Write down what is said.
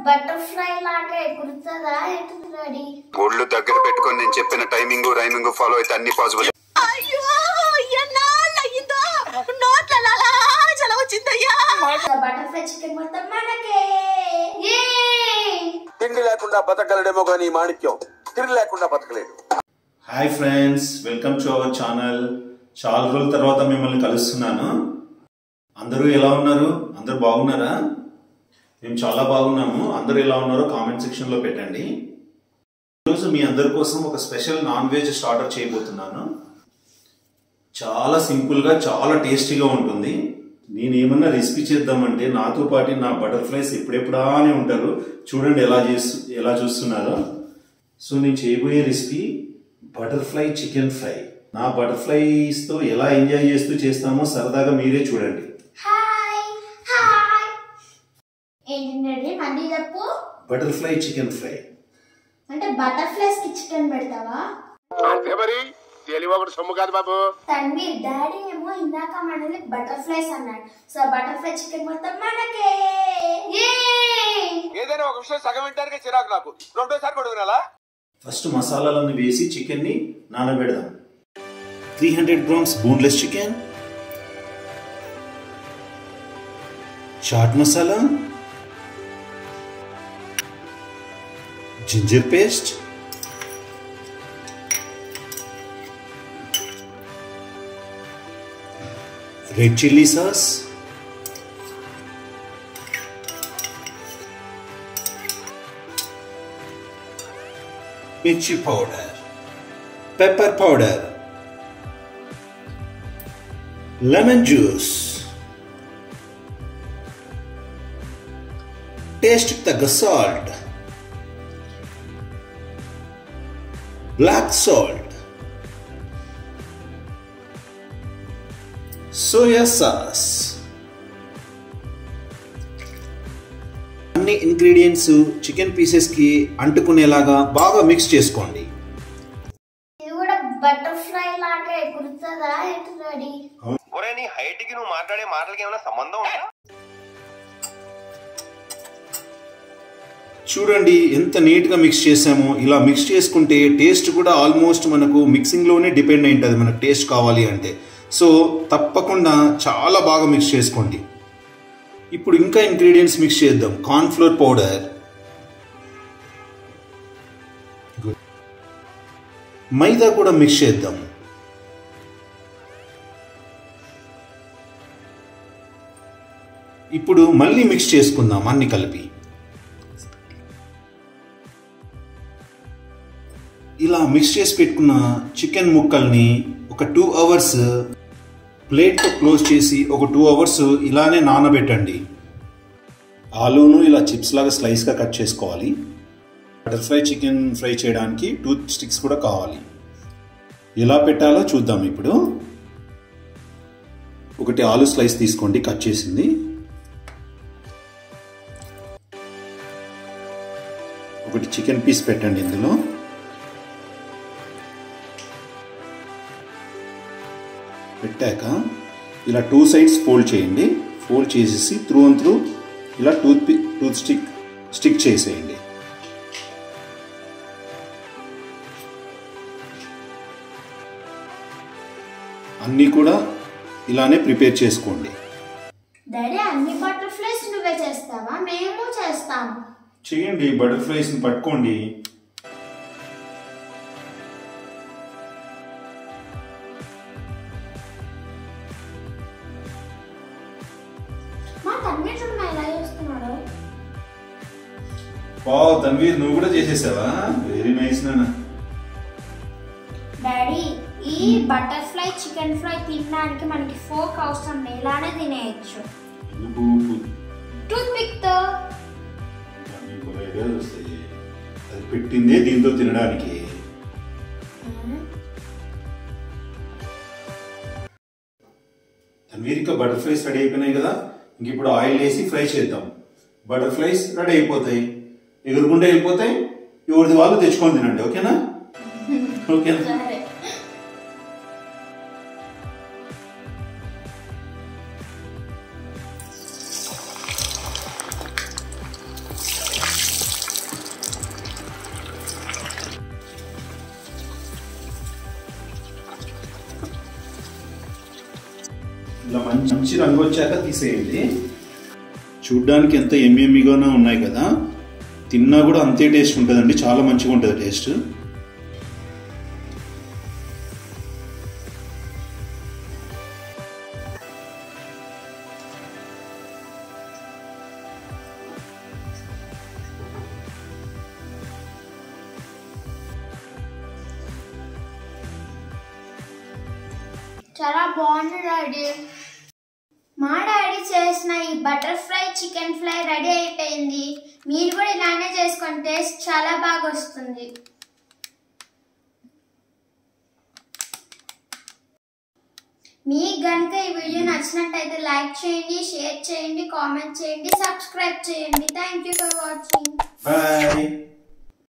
Butterfly లాగా ఎగురుతుందా daddy? ఒళ్ళు దగ్గర పెట్టుకొని నేను చెప్పిన టైమింగ్ రైమింగ్ ఫాలో అయితే అన్ని పాసిబుల్. అయ్యో ఎన్నాళ్ళయిందో నోట్ల చల వచ్చిందయ్యా. బటర్ఫ్లై చికెన్ మొత్తం మనకే. తిండి లేకుండా బతకగలడేమో కానీ మాణిక్యం తిండి లేకుండా బతకలేడు. Hi friends, welcome to our channel. చాలా రోజుల తర్వాత మిమ్మల్ని కలుస్తున్నాను. అందరూ ఎలా ఉన్నారు? అందరూ బాగున్నారా? మేము చాలా బాగున్నాము. అందరూ ఎలా ఉన్నారో కామెంట్ సెక్షన్లో పెట్టండి. ఈరోజు మీ అందరి కోసం ఒక స్పెషల్ నాన్ వెజ్ స్టార్టర్ చేయబోతున్నాను. చాలా సింపుల్గా చాలా టేస్టీగా ఉంటుంది. నేను ఏమన్నా రెసిపీ చేద్దామంటే నాతో పాటు నా బటర్ఫ్లైస్ ఎప్పుడెప్పుడా అని ఉంటారు. చూడండి ఎలా చూస్తున్నారో. సో నేను చేయబోయే రెసిపీ బటర్ఫ్లై చికెన్ ఫ్రై. నా బటర్ఫ్లైస్తో ఎలా ఎంజాయ్ చేస్తూ చేస్తామో సరదాగా మీరే చూడండి. బటర్ఫ్లై చికెన్ ఫ్రై అంటే బటర్ఫ్లైస్ కి చికెన్ పెడతావా? సొమ్ము కాదు బాబు. తన్వి డాడీ ఏమో ఇందాక మనది బటర్ఫ్లైస్ అన్నాడు. సో బటర్ఫ్లై చికెన్ మొత్తం మనకే. ఏదైనా ఒక విషయం సగం వింటానికి చిరాకు నాకు. రెండోసారి కూడా వినాలా? ఫస్ట్ మసాలాలను వేసి చికెన్ని నానబెడదాం. 300 grams boneless chicken, chaat masala, ginger paste, red chilli sauce, మిర్చి powder, pepper powder, lemon juice, taste తగ్గ salt, black salt, soya sauce. అన్ని ఇంగ్రీడియంట్స్ చికెన్ పీసెస్ కి అంటుకునేలాగా బాగా మిక్స్ చేసుకోండి. ఇది కూడా బటర్ఫ్లై లాగా ఎగురుతుందా డాడీ? ఒరే నీ హైట్ కి నువ్వు మాట్లాడే మాటలకి ఏమైనా సంబంధం ఉందా? చూడండి ఎంత నీట్గా మిక్స్ చేసామో. ఇలా మిక్స్ చేసుకుంటే టేస్ట్ కూడా ఆల్మోస్ట్ మనకు మిక్సింగ్లోనే డిపెండ్ అయి ఉంటుంది మనకు టేస్ట్ కావాలి అంటే. సో తప్పకుండా చాలా బాగా మిక్స్ చేసుకోండి. ఇప్పుడు ఇంకా ఇంగ్రీడియంట్స్ మిక్స్ చేద్దాం. కార్న్ఫ్లోర్ పౌడర్, మైదా కూడా మిక్స్ చేద్దాం. ఇప్పుడు మళ్ళీ మిక్స్ చేసుకుందాం అన్ని కలిపి. ఇలా మిక్స్ చేసి పెట్టుకున్న చికెన్ ముక్కల్ని ఒక 2 hours ప్లేట్తో క్లోజ్ చేసి ఒక 2 hours ఇలానే నానబెట్టండి. ఆలూను ఇలా చిప్స్ లాగా స్లైస్గా కట్ చేసుకోవాలి. బటర్ఫ్లై చికెన్ ఫ్రై చేయడానికి 2 sticks కూడా కావాలి. ఎలా పెట్టాలో చూద్దాం ఇప్పుడు. ఒకటి ఆలు స్లైస్ తీసుకోండి కట్ చేసింది. ఒకటి చికెన్ పీస్ పెట్టండి ఇందులో. పెట్టాక ఇలా 2 sides ఫోల్డ్ చేయండి. ఫోల్డ్ చేసేసి త్రూ అండ్ త్రూ ఇలా టూత్ స్టిక్ చేసేయండి. అన్నీ కూడా ఇలానే ప్రిపేర్ చేసుకోండి. డాడీ అన్ని బటర్ఫ్లైస్ నువ్వే చేస్తావా? మేము చేస్తాము. చేయండి, బటర్ఫ్లైస్ని పట్టుకోండి. వావ్ తన్వీర్, నువ్వు కూడా చేసేసావా? వెరీ నైస్ నాన్న. డాడీ ఈ బటర్ఫ్లై చికెన్ ఫ్రై తినడానికి మనకి ఫోక్ అవసరం లేదు, ఇలానే తినేయచ్చు. టూత్ పిక్ తో అది పెట్టిందే దీంతో తినడానికి. తన్వీర్ ఇంకా బటర్ఫ్లైస్ రెడీ అయిపోయినాయి కదా. ఇంక ఇప్పుడు ఆయిల్ వేసి ఫ్రై చేద్దాం. బటర్ఫ్లైస్ రెడీ అయిపోతాయి, ఎగురుకుంటే వెళ్ళిపోతాయి. ఎవరిది వాళ్ళు తెచ్చుకొని తినండి. ఓకేనా? ఓకేనా? మంచి రంగు వచ్చాక తీసేయండి. చూడ్డానికి ఎంత ఎమ్మిగానే ఉన్నాయి కదా, తిన్నా కూడా అంతే టేస్ట్ ఉంటుందండి. చాలా మంచిగా ఉంటుంది టేస్ట్. చాలా బాగుంది డాడీ. మా డాడీ చేసిన ఈ బటర్ఫ్లై చికెన్ ఫ్రై రెడీ అయిపోయింది. మీరు కూడా ఇలానే చేసుకోండి, టేస్ట్ చాలా బాగా వస్తుంది. మీకు కనుక ఈ వీడియో నచ్చినట్టయితే లైక్ చేయండి, షేర్ చేయండి, కామెంట్ చేయండి, సబ్స్క్రైబ్ చేయండి. Thank you for watching. Bye.